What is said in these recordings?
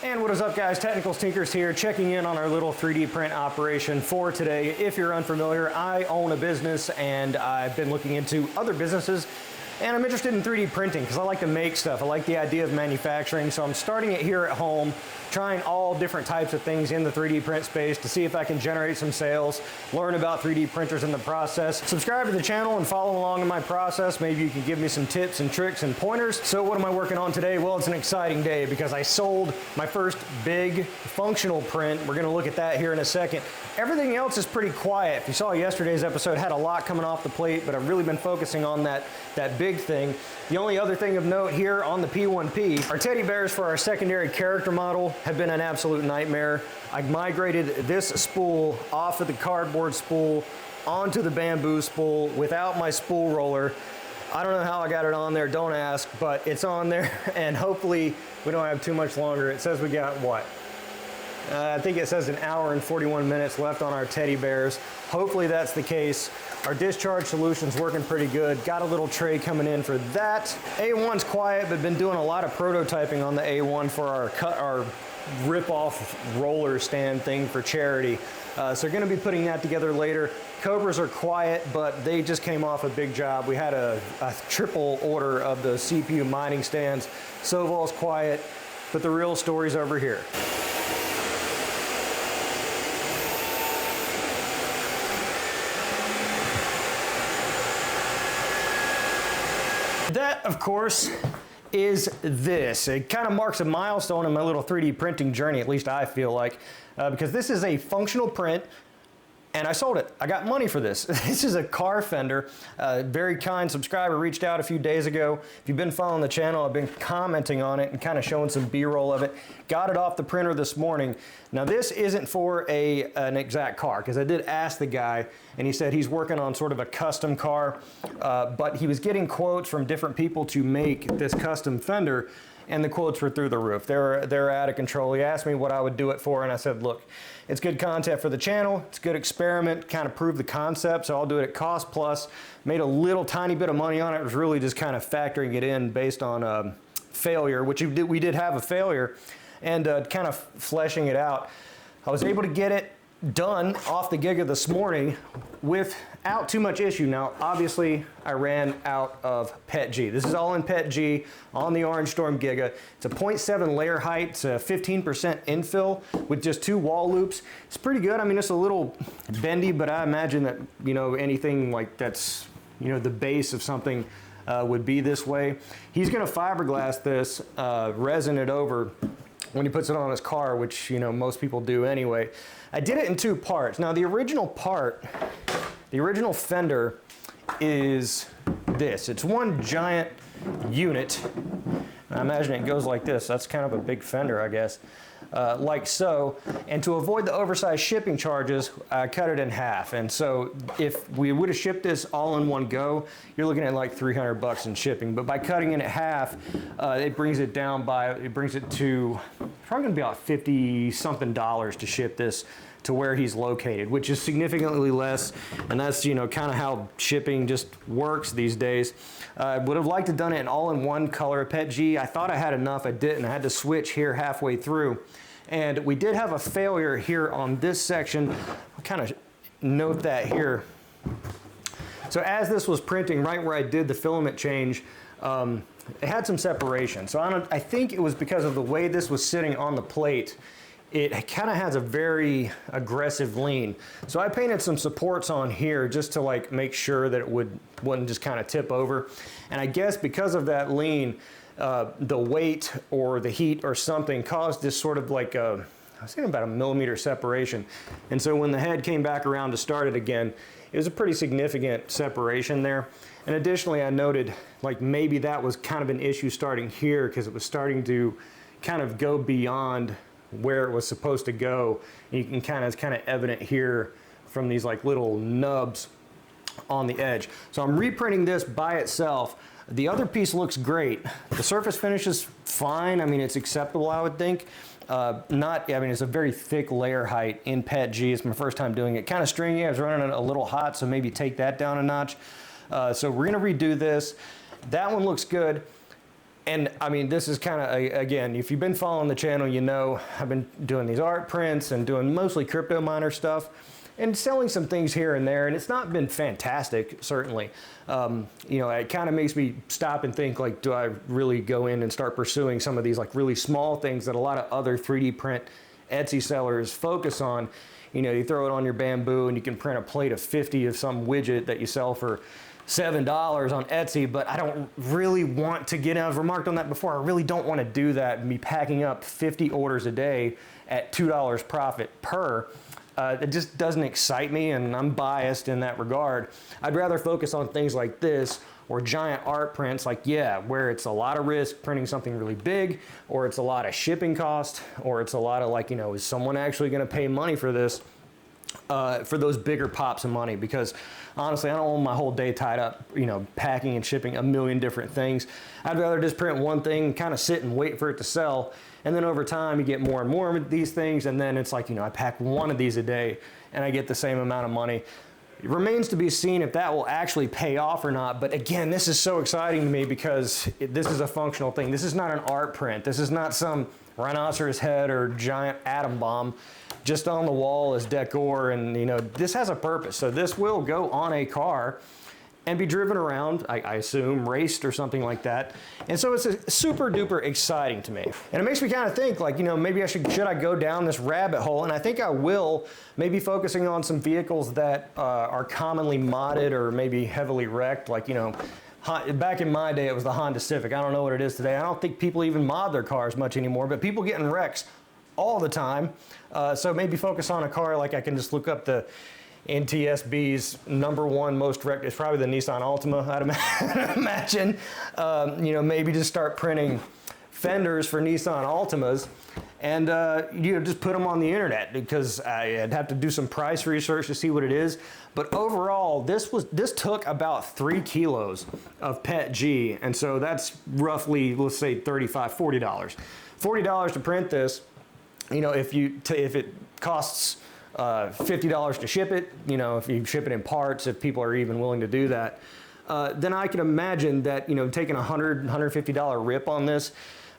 And what is up, guys? Technical Tinkers here, checking in on our little 3D print operation for today. If you're unfamiliar, I own a business and I've been looking into other businesses, and I'm interested in 3D printing because I like to make stuff. I like the idea of manufacturing, so I'm starting it here at home, trying all different types of things in the 3D print space to see if I can generate some sales, learn about 3D printers in the process. Subscribe to the channel and follow along in my process. Maybe you can give me some tips and tricks and pointers. So what am I working on today? Well, it's an exciting day because I sold my first big functional print. We're gonna look at that here in a second. Everything else is pretty quiet. If you saw yesterday's episode, had a lot coming off the plate, but I've really been focusing on that big thing. The only other thing of note here on the P1P, our teddy bears for our secondary character model have been an absolute nightmare. I migrated this spool off of the cardboard spool onto the bamboo spool without my spool roller. I don't know how I got it on there, don't ask, but it's on there, and hopefully we don't have too much longer. It says we got what? I think it says 1 hour and 41 minutes left on our teddy bears. Hopefully that's the case. Our discharge solution's working pretty good. Got a little tray coming in for that. A1's quiet, but been doing a lot of prototyping on the A1 for our rip-off roller stand thing for charity. So we're gonna be putting that together later. Cobras are quiet, but they just came off a big job. We had a triple order of the CPU mining stands. Sovol's quiet, but the real story's over here. That, of course, is this. It kind of marks a milestone in my little 3D printing journey, at least I feel like, because this is a functional print, and I sold it. I got money for this. This is a car fender. A very kind subscriber reached out a few days ago. If you've been following the channel, I've been commenting on it and kind of showing some B-roll of it. Got it off the printer this morning. Now this isn't for an exact car, because I did ask the guy, and he said he's working on sort of a custom car, but he was getting quotes from different people to make this custom fender, and the quotes were through the roof. They're out of control. He asked me what I would do it for, and I said, look, it's good content for the channel. It's a good experiment, kind of prove the concept, so I'll do it at cost plus. Made a little tiny bit of money on it. It was really just kind of factoring it in based on failure, which we did have a failure, and kind of fleshing it out. I was able to get it done off the Giga this morning without too much issue. Now, obviously, I ran out of PETG. This is all in PETG on the Orange Storm Giga. It's a 0.7 layer height. It's a 15% infill with just 2 wall loops. It's pretty good. I mean, it's a little bendy, but I imagine that, you know, anything like that's, you know, the base of something would be this way. He's going to fiberglass this, resin it over when he puts it on his car, which, you know, most people do anyway. I did it in 2 parts. Now the original part, the original fender is this. It's one giant unit. I imagine it goes like this. That's kind of a big fender, I guess. Like so, and to avoid the oversized shipping charges, I cut it in half. And so if we would have shipped this all in one go, you're looking at like $300 in shipping. But by cutting it in half, it brings it down it brings it to probably gonna be about $50-something to ship this to where he's located, which is significantly less. And that's, you know, kind of how shipping just works these days. I would have liked to have done it in all-in-one color PETG. I thought I had enough, I didn't. I had to switch here halfway through. And we did have a failure here on this section. I'll kind of note that here. So as this was printing, right where I did the filament change, it had some separation. So I think it was because of the way this was sitting on the plate. It kind of has a very aggressive lean. So I painted some supports on here just to like make sure that it wouldn't just kind of tip over. And I guess because of that lean, the weight or the heat or something caused this sort of like I was thinking about a millimeter separation. And so when the head came back around to start it again, it was a pretty significant separation there. And additionally, I noted like maybe that was kind of an issue starting here because it was starting to kind of go beyond where it was supposed to go. And you can it's kind of evident here from these like little nubs on the edge. So I'm reprinting this by itself. The other piece looks great. The surface finish is fine. I mean, it's acceptable, I would think. I mean, it's a very thick layer height in PET G. It's my first time doing it. Kind of stringy. I was running it a little hot, so maybe take that down a notch. So we're gonna redo this. That one looks good. And I mean, this is kind of, again, if you've been following the channel, you know I've been doing these art prints and doing mostly crypto miner stuff and selling some things here and there, and it's not been fantastic, certainly. You know, it kind of makes me stop and think, like, do I really go in and start pursuing some of these like really small things that a lot of other 3D print Etsy sellers focus on? You know, you throw it on your Bamboo and you can print a plate of 50 of some widget that you sell for $7 on Etsy, but I don't really want to get, I've remarked on that before, I really don't want to do that and be packing up 50 orders a day at $2 profit per. It just doesn't excite me, and I'm biased in that regard. I'd rather focus on things like this or giant art prints, like, yeah, where it's a lot of risk printing something really big, or it's a lot of shipping cost, or it's a lot of, like, you know, is someone actually going to pay money for this? For those bigger pops of money, because honestly, I don't want my whole day tied up, you know, packing and shipping a million different things. I'd rather just print one thing, kind of sit and wait for it to sell, and then over time you get more and more of these things, and then it's like, you know, I pack one of these a day and I get the same amount of money. It remains to be seen if that will actually pay off or not, but again, this is so exciting to me because this is a functional thing. This is not an art print. This is not some rhinoceros head or giant atom bomb just on the wall as decor, and you know, this has a purpose. So this will go on a car and be driven around, I assume, raced or something like that. And so it's super duper exciting to me. And it makes me kind of think, like, you know, maybe should I go down this rabbit hole? And I think I will, maybe focusing on some vehicles that are commonly modded or maybe heavily wrecked, like, you know, back in my day it was the Honda Civic. I don't know what it is today. I don't think people even mod their cars much anymore, but people get in wrecks all the time. So maybe focus on a car, like I can just look up the NTSB's #1 most wrecked. It's probably the Nissan Altima, I'd imagine. You know, maybe just start printing fenders for Nissan Altimas and you know, just put them on the internet, because I'd have to do some price research to see what it is. But overall, this took about 3 kilos of PET G, and so that's roughly, let's say, $35, $40. $40 to print this. You know, if it costs $50 to ship it, you know, if you ship it in parts, if people are even willing to do that, then I can imagine that, you know, taking a $150 rip on this,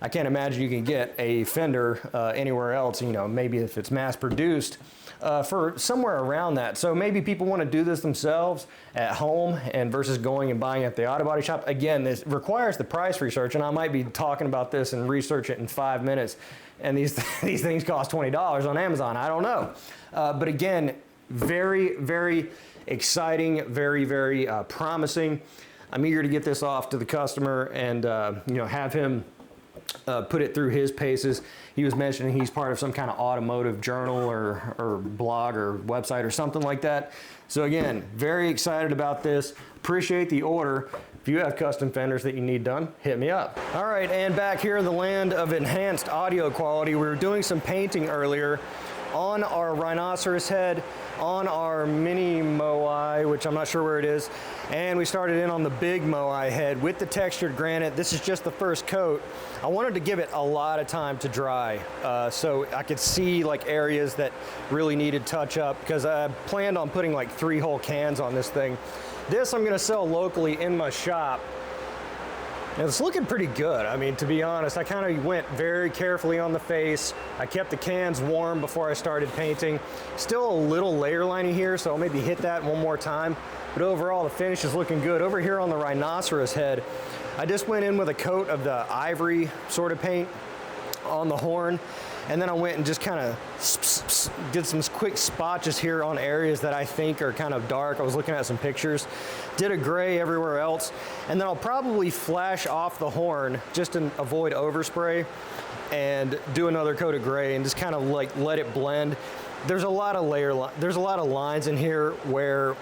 I can't imagine you can get a fender anywhere else, you know, maybe if it's mass produced, for somewhere around that. So maybe people want to do this themselves at home and versus going and buying at the auto body shop. Again, this requires the price research, and I might be talking about this and research it in 5 minutes. And these things cost $20 on Amazon. I don't know. But again, very, very exciting, very, very promising. I'm eager to get this off to the customer and you know, have him put it through his paces. He was mentioning he's part of some kind of automotive journal or blog or website or something like that. So again, very excited about this. Appreciate the order. If you have custom fenders that you need done, hit me up. All right, and back here in the land of enhanced audio quality, we were doing some painting earlier on our rhinoceros head, on our mini Moai, which I'm not sure where it is, and we started in on the big Moai head with the textured granite. This is just the first coat. I wanted to give it a lot of time to dry, so I could see like areas that really needed touch up, because I planned on putting like 3 whole cans on this thing. This I'm gonna sell locally in my shop. And it's looking pretty good. I mean, to be honest, I kind of went very carefully on the face. I kept the cans warm before I started painting. Still a little layer lining here, so I'll maybe hit that one more time. But overall, the finish is looking good. Over here on the rhinoceros head, I just went in with a coat of the ivory sort of paint on the horn. And then I went and just kind of did some quick spotches here on areas that I think are kind of dark. I was looking at some pictures. Did a gray everywhere else. And then I'll probably flash off the horn just to avoid overspray and do another coat of gray and just kind of like let it blend. There's a lot of there's a lot of lines in here where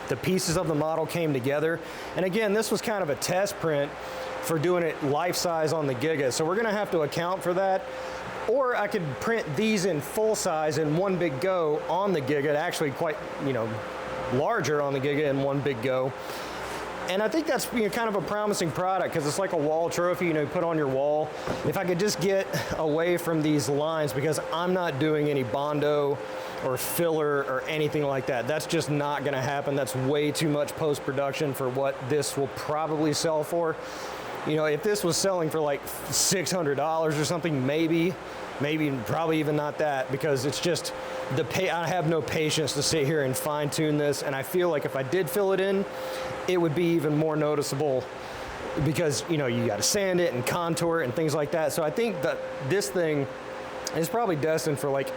the pieces of the model came together. And again, this was kind of a test print for doing it life size on the Giga. So we're gonna have to account for that. Or I could print these in full size in one big go on the Giga, actually quite, you know, larger on the Giga in one big go. And I think that's, you know, kind of a promising product because it's like a wall trophy, you know, you put on your wall. If I could just get away from these lines, because I'm not doing any Bondo or filler or anything like that. That's just not gonna happen. That's way too much post-production for what this will probably sell for. You know, if this was selling for like $600 or something, maybe probably even not that, because it's just I have no patience to sit here and fine tune this. And I feel like if I did fill it in, it would be even more noticeable because, you know, you got to sand it and contour it and things like that. So I think that this thing is probably destined for, like,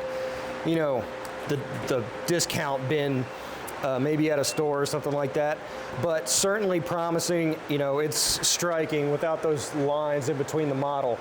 you know, the discount bin, maybe at a store or something like that, but certainly promising. You know, it's striking without those lines in between the model.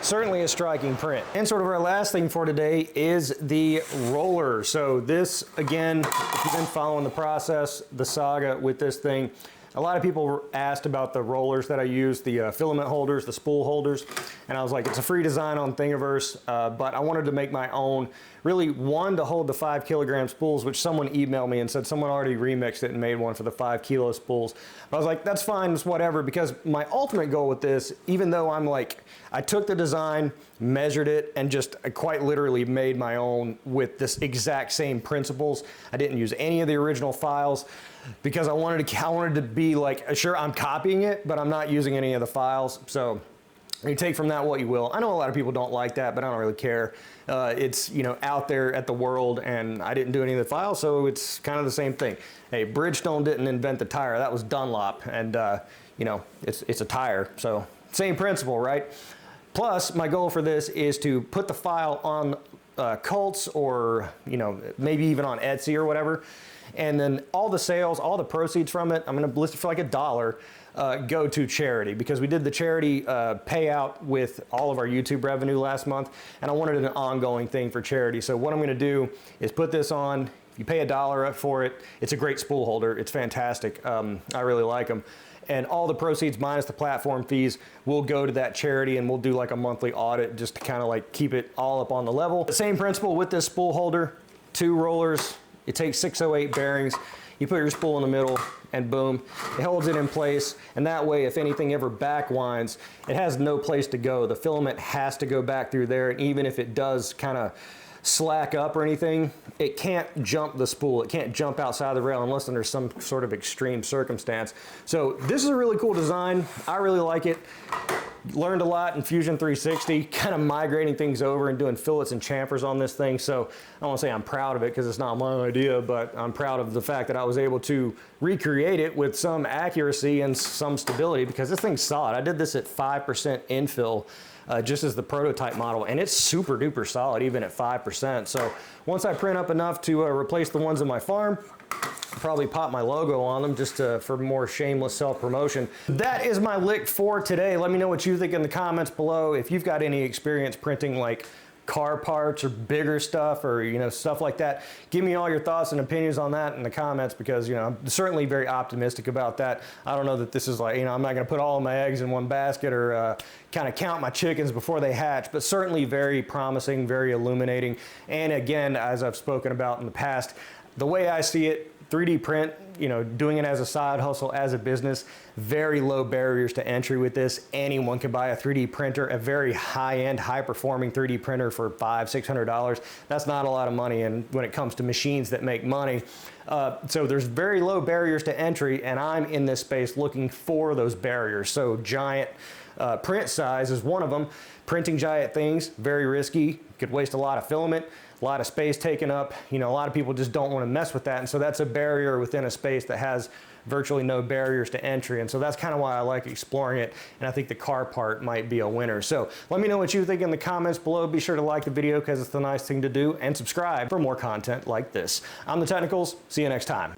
Certainly a striking print. And sort of our last thing for today is the roller. So this, again, if you've been following the process, the saga with this thing, a lot of people asked about the rollers that I use, the filament holders, the spool holders, and I was like, it's a free design on Thingiverse, but I wanted to make my own. Really, one to hold the 5 kilogram spools, which someone emailed me and said someone already remixed it and made one for the 5 kilo spools. I was like, that's fine, it's whatever, because my ultimate goal with this, even though I'm like, I took the design, measured it, and just quite literally made my own with this exact same principles. I didn't use any of the original files, because I wanted to be like, sure, I'm copying it, but I'm not using any of the files. So you take from that what you will. I know a lot of people don't like that, but I don't really care. It's, you know, out there at the world, and I didn't do any of the files, so it's kind of the same thing. Hey, Bridgestone didn't invent the tire. That was Dunlop, and you know, it's a tire. So same principle, right? Plus, my goal for this is to put the file on Cults, or, you know, maybe even on Etsy or whatever. And then all the sales, all the proceeds from it, I'm gonna list it for like $1, go to charity, because we did the charity payout with all of our YouTube revenue last month, and I wanted an ongoing thing for charity. So what I'm gonna do is put this on. If you pay $1 up for it, it's a great spool holder. It's fantastic. I really like them. And all the proceeds minus the platform fees will go to that charity, and we'll do like a monthly audit just to kind of like keep it all up on the level. The same principle with this spool holder, 2 rollers. It takes 608 bearings. You put your spool in the middle, and boom, it holds it in place. And that way, if anything ever back winds, it has no place to go. The filament has to go back through there. And even if it does kind of slack up or anything, it can't jump the spool. It can't jump outside the rail unless under some sort of extreme circumstance. So this is a really cool design. I really like it. Learned a lot in Fusion 360, kind of migrating things over and doing fillets and chamfers on this thing. So I don't want to say I'm proud of it, because it's not my idea, but I'm proud of the fact that I was able to recreate it with some accuracy and some stability, because this thing's solid. I did this at 5% infill, just as the prototype model, and it's super duper solid even at 5%. So once I print up enough to replace the ones in my farm, probably pop my logo on them just for more shameless self-promotion. That is my lick for today. Let me know what you think in the comments below. If you've got any experience printing like car parts or bigger stuff, or, you know, stuff like that, give me all your thoughts and opinions on that in the comments, because, you know, I'm certainly very optimistic about that. I don't know that this is like, you know, I'm not going to put all of my eggs in one basket, or kind of count my chickens before they hatch, but certainly very promising, very illuminating. And again, as I've spoken about in the past, the way I see it, 3D print, you know, doing it as a side hustle, as a business, very low barriers to entry with this. Anyone can buy a 3D printer, a very high-end, high-performing 3D printer for $500–600. That's not a lot of money, and when it comes to machines that make money. So there's very low barriers to entry, and I'm in this space looking for those barriers. So giant print size is one of them. Printing giant things, very risky, could waste a lot of filament, a lot of space taken up. You know, a lot of people just don't want to mess with that, and so that's a barrier within a space that has virtually no barriers to entry, and so that's kind of why I like exploring it, and I think the car part might be a winner. So let me know what you think in the comments below. Be sure to like the video, because it's the nice thing to do, and subscribe for more content like this. I'm The Technicals. See you next time.